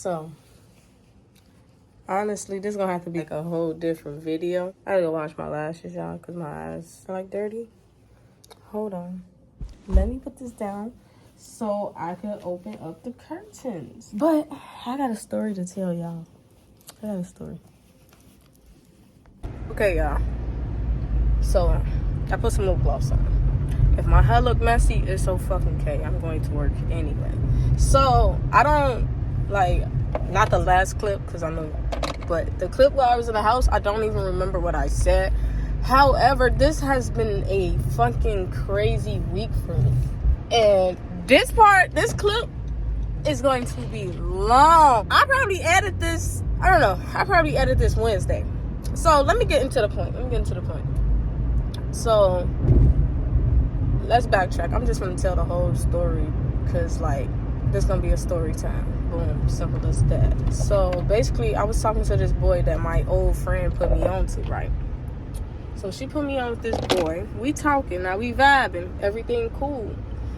So, honestly, this is gonna have to be like a whole different video. I gotta go wash my lashes, y'all, because my eyes are like dirty. Hold on. Let me put this down so I can open up the curtains. But I got a story to tell y'all. I got a story. Okay, y'all. So, I put some lip gloss on. If my hair look messy, it's so fucking okay. I'm going to work anyway. So, I don't, like, not the last clip, because I know, but the clip where I was in the house, I don't even remember what I said. However, this has been a fucking crazy week for me. And this clip is going to be long. I probably edit this, I don't know. I probably edit this Wednesday. So, let me get into the point. So, let's backtrack. I'm just going to tell the whole story because, like, this going to be a story time. Boom. Simple as that. So, basically, I was talking to this boy that my old friend put me on to, right? So, she put me on with this boy. We talking. Now, we vibing. Everything cool.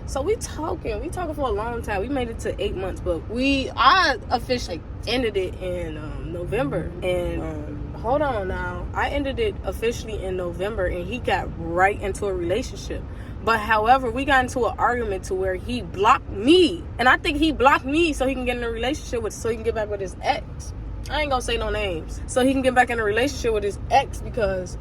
So, we talking for a long time. We made it to 8 months, but I officially ended it in November. And, hold on now. I ended it officially in November, and he got right into a relationship. But however, we got into an argument to where he blocked me. And I think he blocked me so he can get in a relationship so he can get back with his ex. I ain't gonna say no names. So he can get back in a relationship with his ex because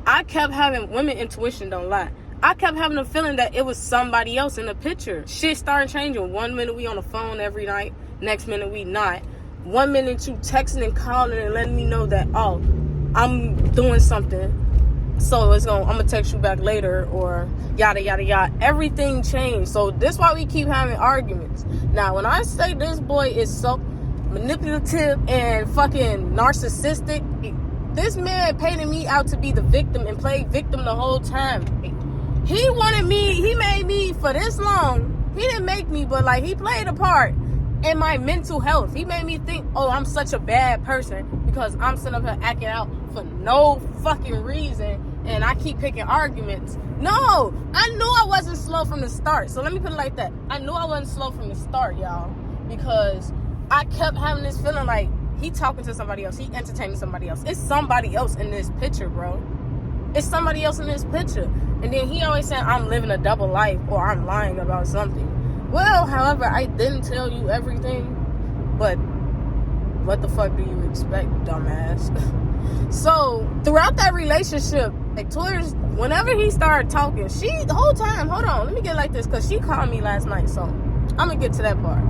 I kept having, women intuition don't lie. I kept having a feeling that it was somebody else in the picture. Shit started changing. 1 minute we on the phone every night. Next minute we not. 1 minute you texting and calling and letting me know that, oh, I'm doing something. So I'm gonna text you back later or yada, yada, yada. Everything changed. So this why we keep having arguments. Now, when I say this boy is so manipulative and fucking narcissistic, this man painted me out to be the victim and played victim the whole time. He made me for this long. He didn't make me, but like he played a part in my mental health. He made me think, oh, I'm such a bad person because I'm sitting up here acting out for no fucking reason and I keep picking arguments. No, I knew I wasn't slow from the start. So let me put it like that. I knew I wasn't slow from the start, y'all, because I kept having this feeling like he talking to somebody else. He entertaining somebody else. It's somebody else in this picture, bro. It's somebody else in this picture. And then he always said I'm living a double life or I'm lying about something. Well, however, I didn't tell you everything, but what the fuck do you expect, dumbass? So, throughout that relationship, like, towards, whenever he started talking, the whole time, hold on, let me get like this, because she called me last night, so I'm going to get to that part.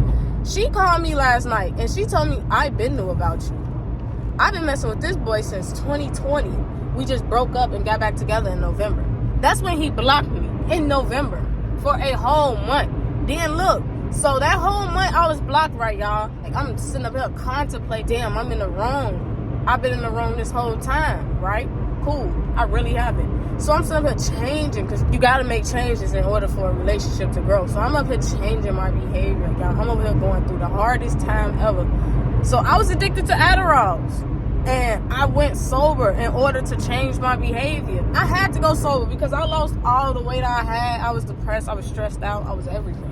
She called me last night, and she told me, I been knew about you. I've been messing with this boy since 2020. We just broke up and got back together in November. That's when he blocked me, in November, for a whole month. Then look, so that whole month I was blocked, right, y'all? Like, I'm sitting up here contemplating, damn, I'm in the wrong. I've been in the wrong this whole time, right? Cool, I really haven't. So I'm sitting up here changing, because you got to make changes in order for a relationship to grow. So I'm up here changing my behavior, y'all. I'm over here going through the hardest time ever. So I was addicted to Adderalls. And I went sober in order to change my behavior. I had to go sober because I lost all the weight I had. I was depressed. I was stressed out. I was everything.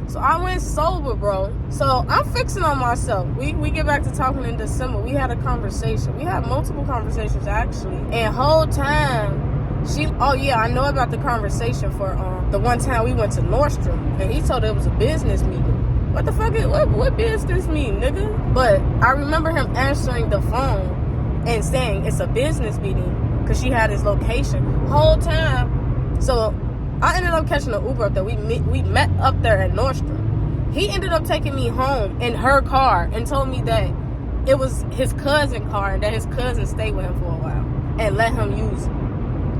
So I went sober, bro. So I'm fixing on myself. We get back to talking in December. We had a conversation. We had multiple conversations, actually. And whole time, oh yeah, I know about the conversation for the one time we went to Nordstrom. And he told her it was a business meeting. What the fuck what business mean, nigga? But I remember him answering the phone and saying it's a business meeting because she had his location whole time. So I ended up catching an Uber up there. We met up there at Nordstrom. He ended up taking me home in her car and told me that it was his cousin's car and that his cousin stayed with him for a while and let him use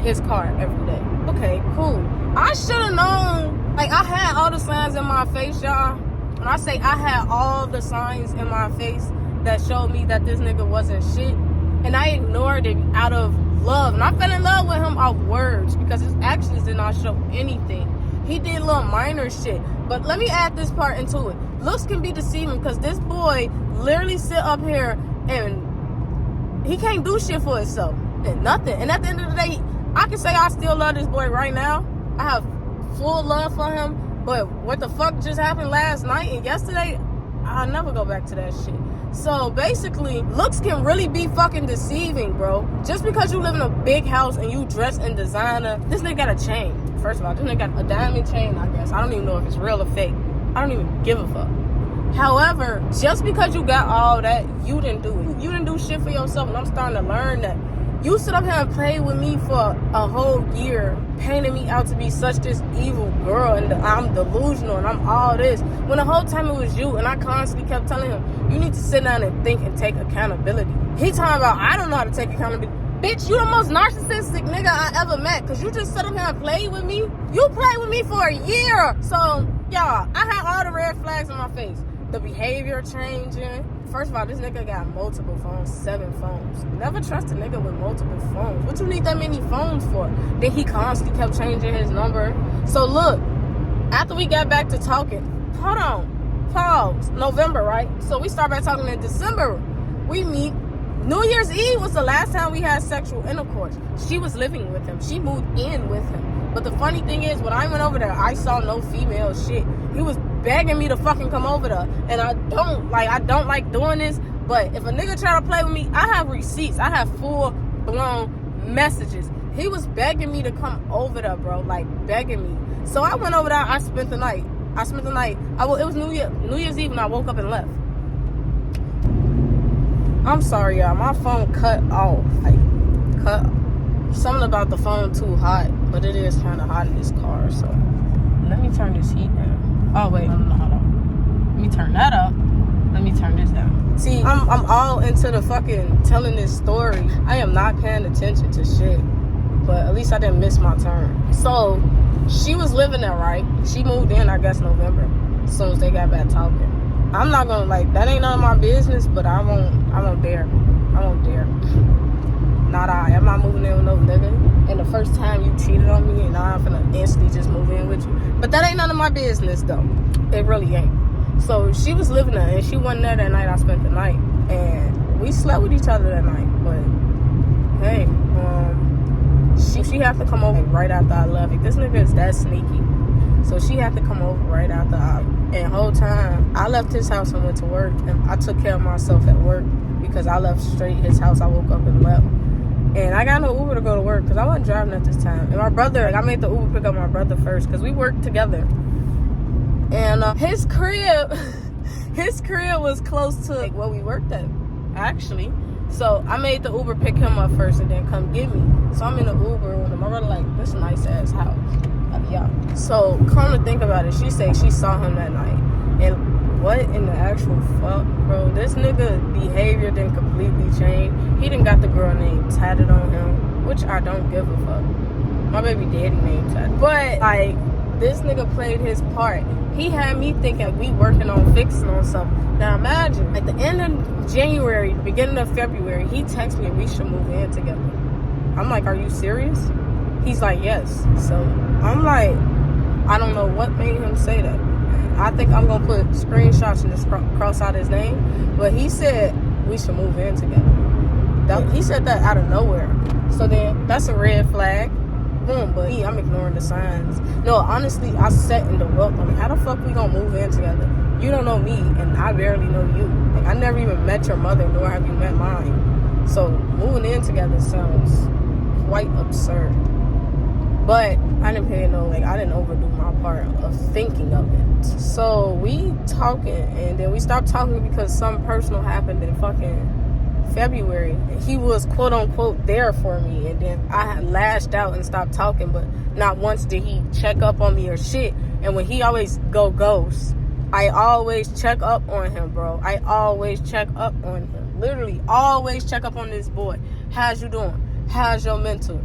his car every day. Okay, cool. I should have known. Like, I had all the signs in my face, y'all. When I say I had all the signs in my face that showed me that this nigga wasn't shit, and I ignored it out of love. And I fell in love with him off words because his actions did not show anything. He did little minor shit. But let me add this part into it. Looks can be deceiving because this boy literally sit up here and he can't do shit for himself. And nothing. And at the end of the day, I can say I still love this boy right now. I have full love for him. But what the fuck just happened last night and yesterday, I'll never go back to that shit. So basically, looks can really be fucking deceiving, bro. Just because you live in a big house and you dress in designer, this nigga got a chain. First of all, this nigga got a diamond chain, I guess. I don't even know if it's real or fake. I don't even give a fuck. However, just because you got all that, you didn't do it. You didn't do shit for yourself, and I'm starting to learn that. You sit up here and play with me for a whole year, painting me out to be such this evil girl, and I'm delusional, and I'm all this. When the whole time it was you, and I constantly kept telling him, you need to sit down and think and take accountability. He talking about, I don't know how to take accountability. Bitch, you the most narcissistic nigga I ever met, because you just sit up here and play with me. You played with me for a year. So, y'all, I had all the red flags in my face. The behavior changing. First of all, this nigga got multiple phones, 7 phones. Never trust a nigga with multiple phones. What you need that many phones for? Then he constantly kept changing his number. So look, after we got back to talking, hold on, pause, November, right? So we start back talking in December. We meet. New Year's Eve was the last time we had sexual intercourse. She was living with him. She moved in with him. But the funny thing is, when I went over there, I saw no female shit. He was begging me to fucking come over there. And I don't like doing this. But if a nigga try to play with me, I have receipts. I have full-blown messages. He was begging me to come over there, bro. Like, begging me. So I went over there. I spent the night. It was New Year's Eve, and I woke up and left. I'm sorry, y'all. My phone cut off. Cut. Something about the phone too hot, but it is kind of hot in this car. So let me turn this heat down. Oh wait, hold on. Let me turn that up. Let me turn this down. See, I'm all into the fucking telling this story. I am not paying attention to shit, but at least I didn't miss my turn. So she was living there, right? She moved in, I guess, November. As soon as they got back talking. I'm not gonna, that ain't none of my business, but I won't dare. Not I. I'm not moving in with no nigga. And the first time you cheated on me, and now I'm finna instantly just move in with you. But that ain't none of my business, though. It really ain't. So she was living there, and she wasn't there that night. I spent the night, and we slept with each other that night. But hey, she had to come over right after I left. This nigga is that sneaky. So she had to come over right after and whole time, I left his house and went to work. And I took care of myself at work because I left straight his house. I woke up and left. And I got no Uber to go to work because I wasn't driving at this time. And my brother, I made the Uber pick up my brother first because we worked together. And his crib was close to where we worked at, actually. So I made the Uber pick him up first and then come get me. So I'm in the Uber and my brother this nice ass house. Yeah. So come to think about it, she said she saw him that night. And what in the actual fuck, bro? This nigga behavior didn't completely change. He done got the girl name tatted on him, which I don't give a fuck. My baby daddy name tatted. But this nigga played his part. He had me thinking we working on fixing on something. Now imagine, at the end of January, beginning of February, he texted me we should move in together. I'm like, are you serious? He's like, yes. So I'm like, I don't know what made him say that. I think I'm going to put screenshots and just cross out his name. But he said we should move in together. He said that out of nowhere. So then that's a red flag. Boom. But I'm ignoring the signs. No, honestly, I sat in the welcome. How the fuck we going to move in together? You don't know me, and I barely know you. I never even met your mother, nor have you met mine. So moving in together sounds quite absurd. But I didn't pay I didn't overdo my part of thinking of it. So we talking, and then we stopped talking because something personal happened in fucking February. And he was quote unquote there for me, and then I had lashed out and stopped talking, but not once did he check up on me or shit. And when he always go ghost, I always check up on him, bro. I always check up on him. Literally always check up on this boy. How's you doing? How's your mental?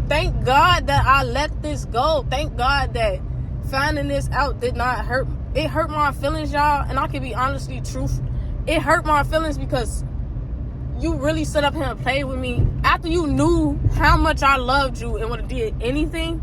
Thank God that I let this go. Thank God that finding this out did not hurt. It hurt my feelings, y'all. And I can be honestly truthful. It hurt my feelings because you really sit up here and played with me. After you knew how much I loved you and would have did anything,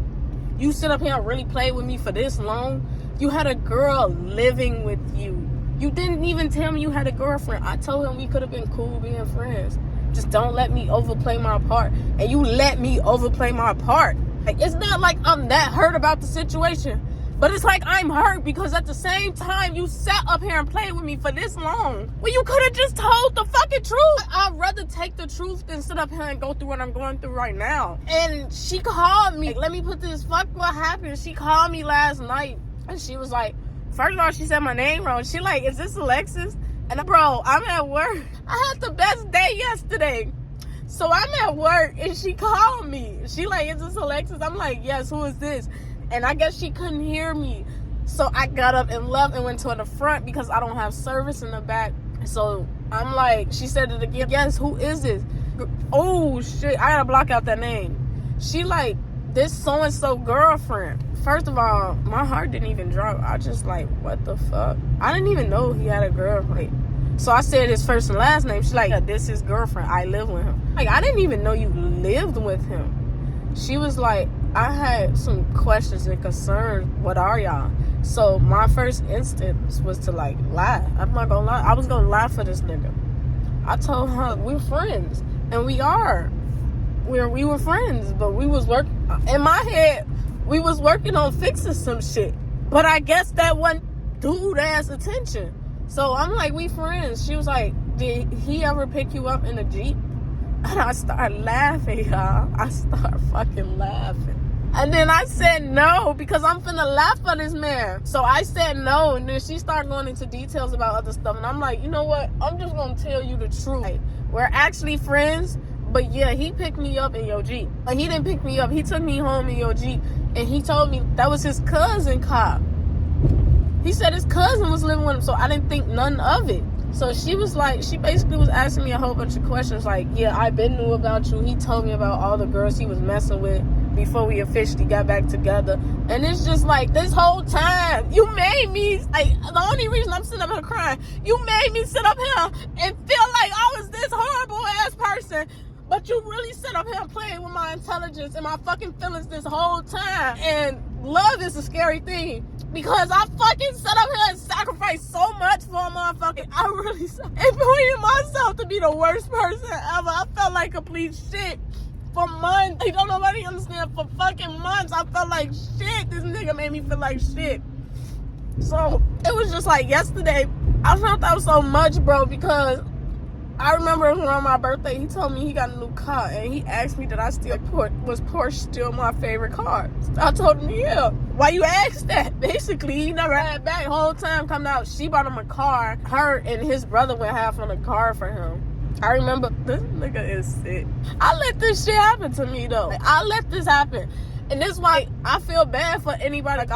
you sit up here and really played with me for this long. You had a girl living with you. You didn't even tell me you had a girlfriend. I told him we could have been cool being friends. Just don't let me overplay my part. And you let me overplay my part. It's not like I'm that hurt about the situation. But it's like I'm hurt because at the same time you sat up here and played with me for this long. Well, you could have just told the fucking truth. I'd rather take the truth than sit up here and go through what I'm going through right now. And she called me. Let me put this, fuck what happened. She called me last night and she was like, first of all, she said my name wrong. She like, is this Alexis? And bro, I'm at work. I had the best day yesterday. So I'm at work and she called me. She like, is this Alexis? I'm like, yes, who is this? And I guess she couldn't hear me. So I got up and left and went to the front because I don't have service in the back. So I'm like, she said it again. Yes, who is this? Oh, shit. I gotta block out that name. She like, this so-and-so girlfriend. First of all, my heart didn't even drop. I just like, what the fuck? I didn't even know he had a girlfriend. So I said his first and last name. She like, yeah, this is his girlfriend. I live with him. Like, I didn't even know you lived with him. She was like, I had some questions and concerns. What are y'all? So my first instance was to like lie. I'm not gonna lie. I was gonna lie for this nigga. I told her we're friends, and we are. We were friends, but we was in my head, we was working on fixing some shit. But I guess that wasn't dude ass attention. So I'm like, we friends. She was like, did he ever pick you up in a Jeep? And I started laughing, y'all. I started fucking laughing. And then I said no, because I'm finna laugh for this man. So I said no, and then she started going into details about other stuff. And I'm like, you know what? I'm just gonna tell you the truth. Like, we're actually friends, but yeah, he picked me up in your Jeep. Like, he didn't pick me up. He took me home in your Jeep, and he told me that was his cousin car. He said his cousin was living with him, so I didn't think none of it. So she was like, she basically was asking me a whole bunch of questions like, yeah, I been knew about you. He told me about all the girls he was messing with before we officially got back together. And it's just like, this whole time, you made me, like, the only reason I'm sitting up here crying, you made me sit up here and feel like I was this horrible ass person. But you really sit up here and playing with my intelligence and my fucking feelings this whole time. And love is a scary thing. Because I fucking sit up here and sacrificed so much for a motherfucker. I really pointed myself to be the worst person ever. I felt like complete shit for months. Don't nobody understand. For fucking months, I felt like shit. This nigga made me feel like shit. So it was just like yesterday, I felt that was so much, bro, because I remember around my birthday, he told me he got a new car, and he asked me, did I still was Porsche still my favorite car? I told him, yeah. Why you asked that? Basically, he never had back. Whole time coming out, she bought him a car. Her and his brother went half on a car for him. I remember, this nigga is sick. I let this shit happen to me, though. Like, I let this happen. And this is why I feel bad for anybody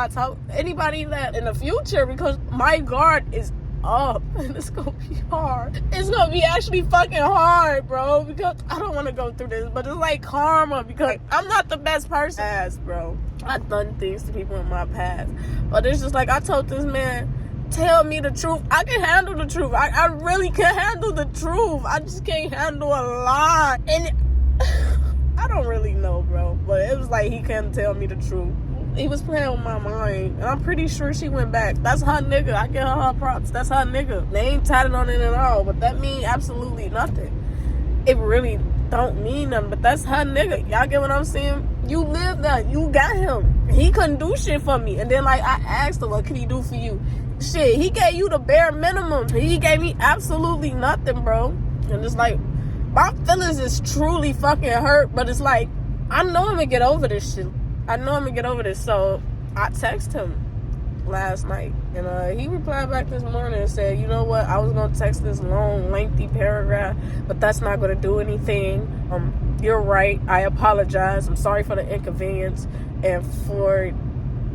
anybody that in the future, because my guard is up, and it's gonna be hard. It's gonna be actually fucking hard, bro, because I don't want to go through this, but it's like karma, because I'm not the best person, bro. I've done things to people in my past, but it's just like, I told this man, tell me the truth. I can handle the truth. I really can handle the truth. I just can't handle a lie. And I don't really know, bro, but it was like he couldn't tell me the truth. He was playing with my mind, and I'm pretty sure she went back. That's her nigga. I give her props. That's her nigga. They ain't tatted on it at all, but that mean absolutely nothing. It really don't mean nothing, but that's her nigga. Y'all get what I'm saying? You live there. You got him. He couldn't do shit for me. And then, like, I asked her, what could he do for you? Shit, he gave you the bare minimum. He gave me absolutely nothing, bro. And it's like, my feelings is truly fucking hurt, but it's like, I know I'm gonna get over this shit. So I texted him last night, and he replied back this morning and said, you know what, I was gonna text this long, lengthy paragraph, but that's not gonna do anything. You're right. I apologize. I'm sorry for the inconvenience, and for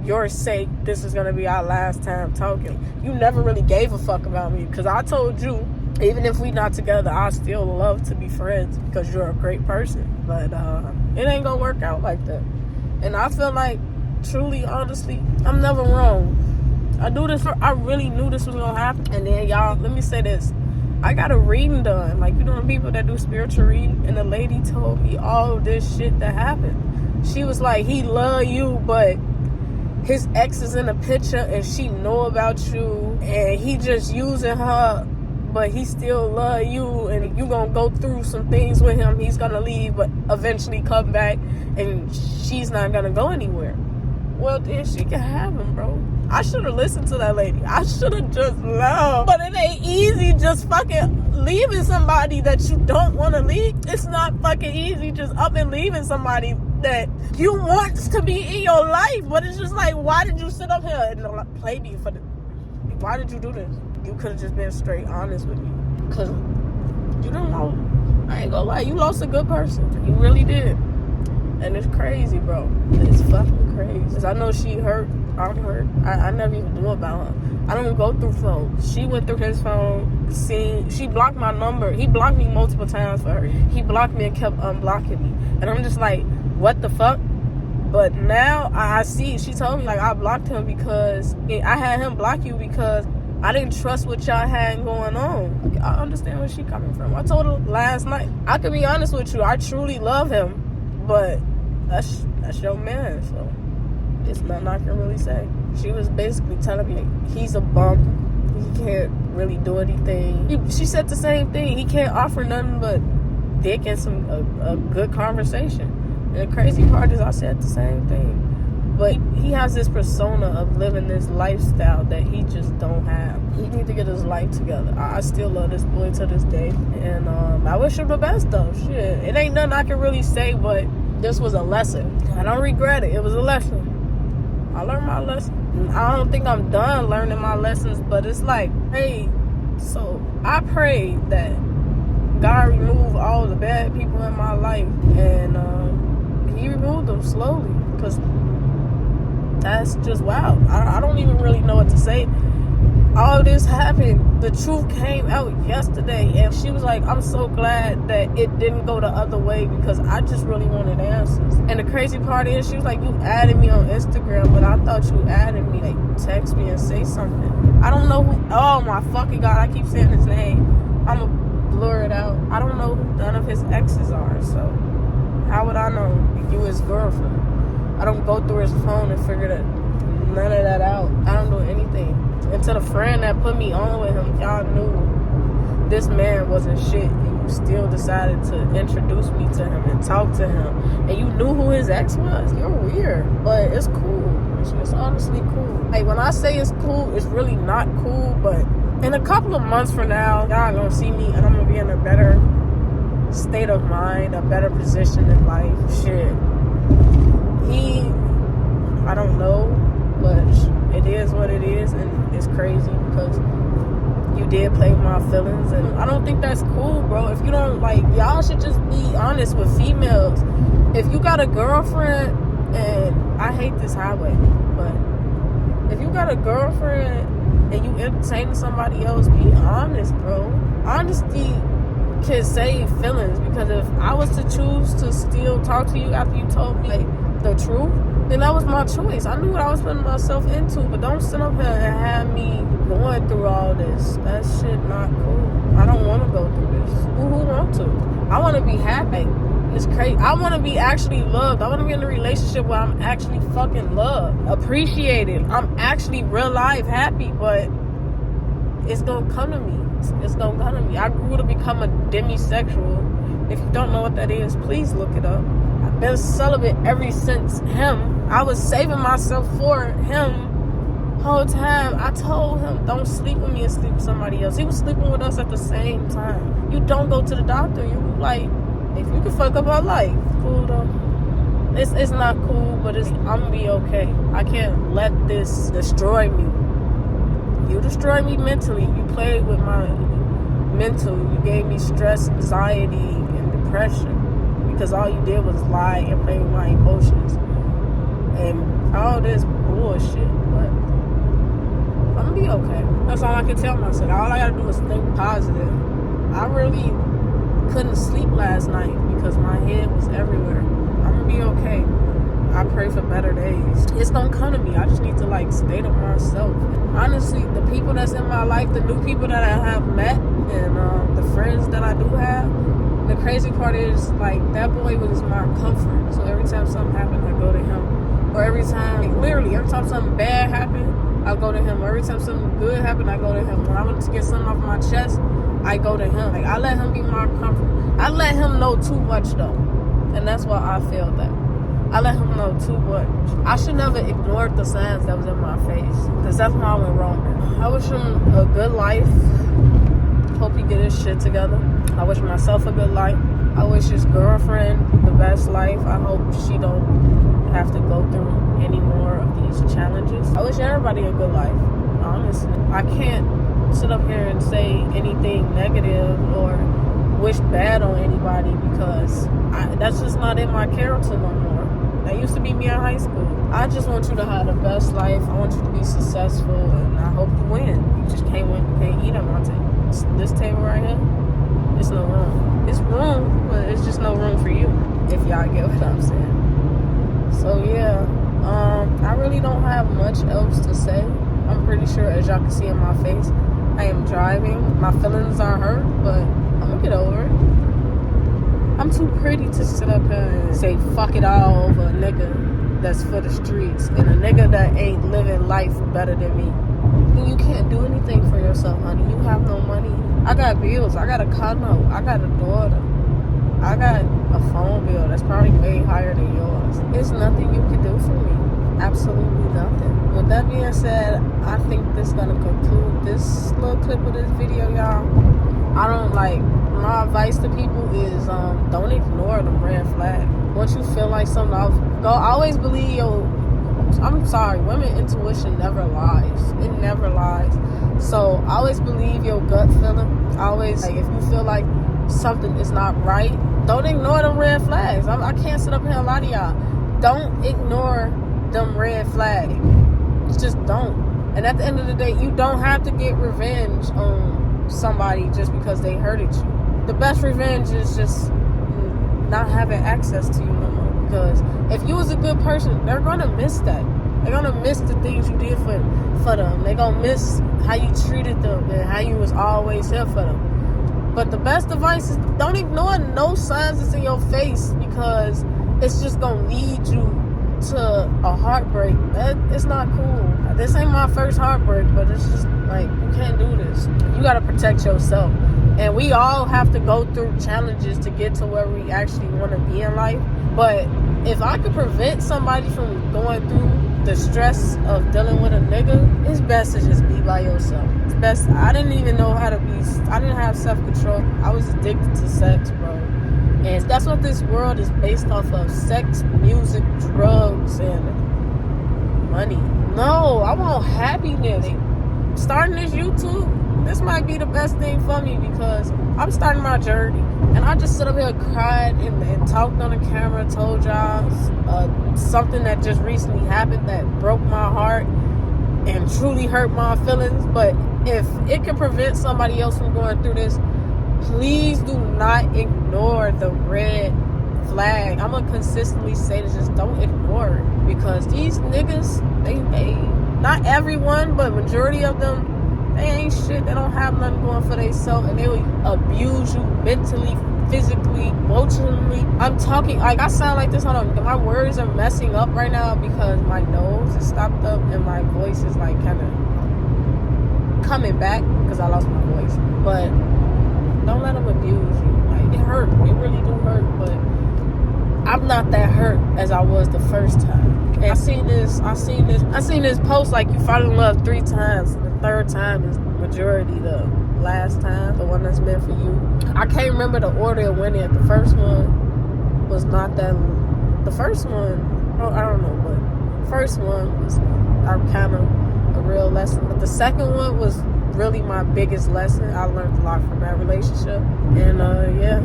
your sake, this is gonna be our last time talking. You never really gave a fuck about me, because I told you, even if we not together, I still love to be friends because you're a great person. But it ain't gonna work out like that. And I feel like, truly, honestly, I'm never wrong. I really knew this was gonna happen. And then, y'all, let me say this. I got a reading done. Like, you know, the people that do spiritual reading, and the lady told me all this shit that happened. She was like, he love you, but his ex is in the picture, and she know about you, and he just using her, but he still love you, and you gonna go through some things with him. He's gonna leave, but eventually come back, and she's not gonna go anywhere. well, then she can have him, bro. I should have listened to that lady. I should have just left. But it ain't easy just fucking leaving somebody that you don't want to leave. It's not fucking easy just up and leaving somebody that you want to be in your life. But it's just like, why did you sit up here and play me for the... Why did you do this? You could have just been straight honest with me. Because you don't know. I ain't gonna lie. You lost a good person. You really did. And it's crazy, bro. It's fucking crazy. Cause I know she hurt. I'm hurt. I never even knew about her. I don't even go through phones. She went through his phone. She blocked my number. He blocked me multiple times for her. He blocked me and kept unblocking me. And I'm just like, what the fuck? But now I see. She told me, like, I blocked him because I had him block you because I didn't trust what y'all had going on. I understand where she coming from. I told her last night. I can be honest with you. I truly love him. But that's your man, so it's nothing I can really say. She was basically telling me he's a bump. He can't really do anything. She said the same thing. He can't offer nothing but dick and a good conversation. And the crazy part is I said the same thing. But he has this persona of living this lifestyle that he just don't have. He needs to get his life together. I still love this boy to this day. And I wish him the best, though. Shit. It ain't nothing I can really say, but this was a lesson. I don't regret it. It was a lesson. I learned my lesson. I don't think I'm done learning my lessons, but it's like, hey, so I pray that God remove all the bad people in my life. And he removed them slowly. Because that's just wow. I don't even really know what to say. All this happened. The truth came out yesterday, and she was like, I'm so glad that it didn't go the other way because I just really wanted answers. And the crazy part is, she was like, you added me on Instagram, but I thought you added me. Like, text me and say something. I don't know who. Oh my fucking God, I keep saying his name. I'm gonna blur it out. I don't know who none of his exes are, so how would I know you his girlfriend? I don't go through his phone and figure none of that out. I don't do anything. And to the friend that put me on with him, y'all knew this man wasn't shit. And you still decided to introduce me to him and talk to him. And you knew who his ex was. You're weird. But it's cool. It's honestly cool. Like, when I say it's cool, it's really not cool. But in a couple of months from now, y'all gonna see me and I'm gonna be in a better state of mind, a better position in life. Shit. I don't know, but it is what it is, and it's crazy because you did play with my feelings, and I don't think that's cool, bro. If you don't, like, y'all should just be honest with females. If you got a girlfriend, and I hate this highway, but if you got a girlfriend and you entertaining somebody else, be honest, bro. Honesty can save feelings, because if I was to choose to still talk to you after you told me, like, the truth, then that was my choice. I knew what I was putting myself into, but don't sit up here and have me going through all this. That shit not cool. I don't want to go through this. Who want to? I want to be happy. It's crazy. I want to be actually loved. I want to be in a relationship where I'm actually fucking loved, appreciated. I'm actually real life happy, but it's going to come to me. It's going to come to me. I grew to become a demisexual. If you don't know what that is, please look it up. I've been celibate ever since him. I was saving myself for him whole time. I told him, don't sleep with me and sleep with somebody else. He was sleeping with us at the same time. You don't go to the doctor. You like, if you can fuck up our life, cool though. It's not cool, but I'm gonna be okay. I can't let this destroy me. You destroyed me mentally. You played with my mental. You gave me stress, anxiety, and depression. Because all you did was lie and play with my emotions. And all this bullshit. But I'm gonna be okay. That's all I can tell myself. All I gotta do is think positive. I really couldn't sleep last night because my head was everywhere. I'm gonna be okay. I pray for better days. It's gonna come to me. I just need to, like, stay to myself. Honestly, the people that's in my life, the new people that I have met, and the friends that I do have, the crazy part is, like, that boy was my comfort. So every time something happened, I go to him. Or every time, like, literally, every time something bad happened, I go to him. Or every time something good happened, I go to him. When I want to get something off my chest, I go to him. Like, I let him be my comfort. I let him know too much, though. And that's why I failed that. I let him know too much. I should never ignore the signs that was in my face, because that's how I went wrong. I wish him a good life. Hope he get his shit together. I wish myself a good life. I wish his girlfriend the best life. I hope she don't have to go through any more of these challenges. I wish everybody a good life, honestly. I can't sit up here and say anything negative or wish bad on anybody, because that's just not in my character no more. That used to be me in high school. I just want you to have the best life. I want you to be successful, and I hope you win. You just can't win. You can't eat at my table. This table right here, it's no room. It's room, but it's just no room for you, if y'all get what I'm saying. So yeah, I really don't have much else to say. I'm pretty sure, as y'all can see in my face, I am driving. My feelings are hurt, but I'm gonna get over it. I'm too pretty to sit up here and say fuck it all over a nigga that's for the streets, and a nigga that ain't living life better than me. You can't do anything for yourself, honey. You have no money. I got bills. I got a condo. I got a daughter. I got a phone bill that's probably way higher than yours. There's nothing you can do for me. Absolutely nothing. With that being said, I think this is gonna conclude this little clip of this video, y'all. I don't my advice to people is don't ignore the red flag. Once you feel like something, always believe I'm sorry, women intuition never lies. It never lies. So always believe your gut feeling. Always, if you feel like something is not right, don't ignore them red flags. I can't sit up here and lie to y'all. Don't ignore them red flags. Just don't. And at the end of the day, you don't have to get revenge on somebody just because they hurted you. The best revenge is just not having access to you no more. Because if you was a good person, they're gonna miss that. They're gonna miss the things you did for them. They're gonna miss how you treated them and how you was always here for them. But the best advice is don't ignore no signs that's in your face, because it's just gonna lead you to a heartbreak. It's not cool. This ain't my first heartbreak, but it's just you can't do this. You gotta protect yourself. And we all have to go through challenges to get to where we actually want to be in life. But if I could prevent somebody from going through the stress of dealing with a nigga, it's best to just be by yourself. It's best. I didn't even know how to be. I didn't have self-control. I was addicted to sex, bro. And that's what this world is based off of: sex, music, drugs, and money. No, I want happiness. Starting this YouTube, this might be the best thing for me, because I'm starting my journey. And I just sit up here, cried, and talked on the camera, told y'all something that just recently happened that broke my heart and truly hurt my feelings. But if it can prevent somebody else from going through this, please do not ignore the red flag. I'm going to consistently say this, just don't ignore it. Because these niggas, they not everyone, but majority of them, they ain't shit. They don't have nothing going for themselves, and they will abuse you mentally, physically, emotionally. I'm talking, I sound like this, hold on, my words are messing up right now because my nose is stopped up and my voice is kind of coming back because I lost my voice. But don't let them abuse you. It hurt, it really do hurt, but I'm not that hurt as I was the first time. And I seen this post, you fall in love 3 times. The third time is majority, the last time, the one that's meant for you. I can't remember the order it went in. The first one was not that. The first one, I don't know, but first one was kind of a real lesson. But the second one was really my biggest lesson. I learned a lot from that relationship. And yeah,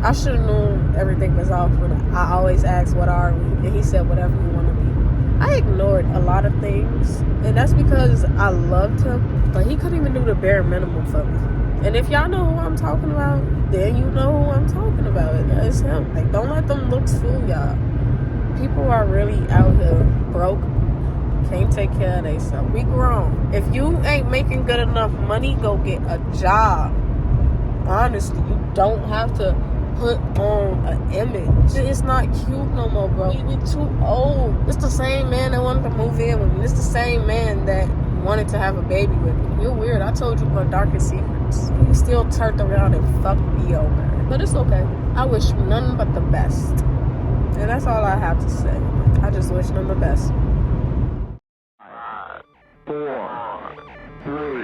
I should have known everything was off when I always asked, what are we? And he said, whatever you want to be. I ignored a lot of things, and that's because I loved him, but he couldn't even do the bare minimum for me. And if y'all know who I'm talking about, then you know who I'm talking about. It's him. Don't let them looks fool y'all. People are really out here broke, can't take care of themselves. We grown. If you ain't making good enough money, go get a job. Honestly, you don't have to put on an image. It's not cute no more, bro. We too old. It's the same man that wanted to move in with me. It's the same man that wanted to have a baby with me. You're weird. I told you my darkest secrets. You still turned around and fucked me over. But it's okay. I wish you nothing but the best. And that's all I have to say. I just wish them the best. 5, 4, 3,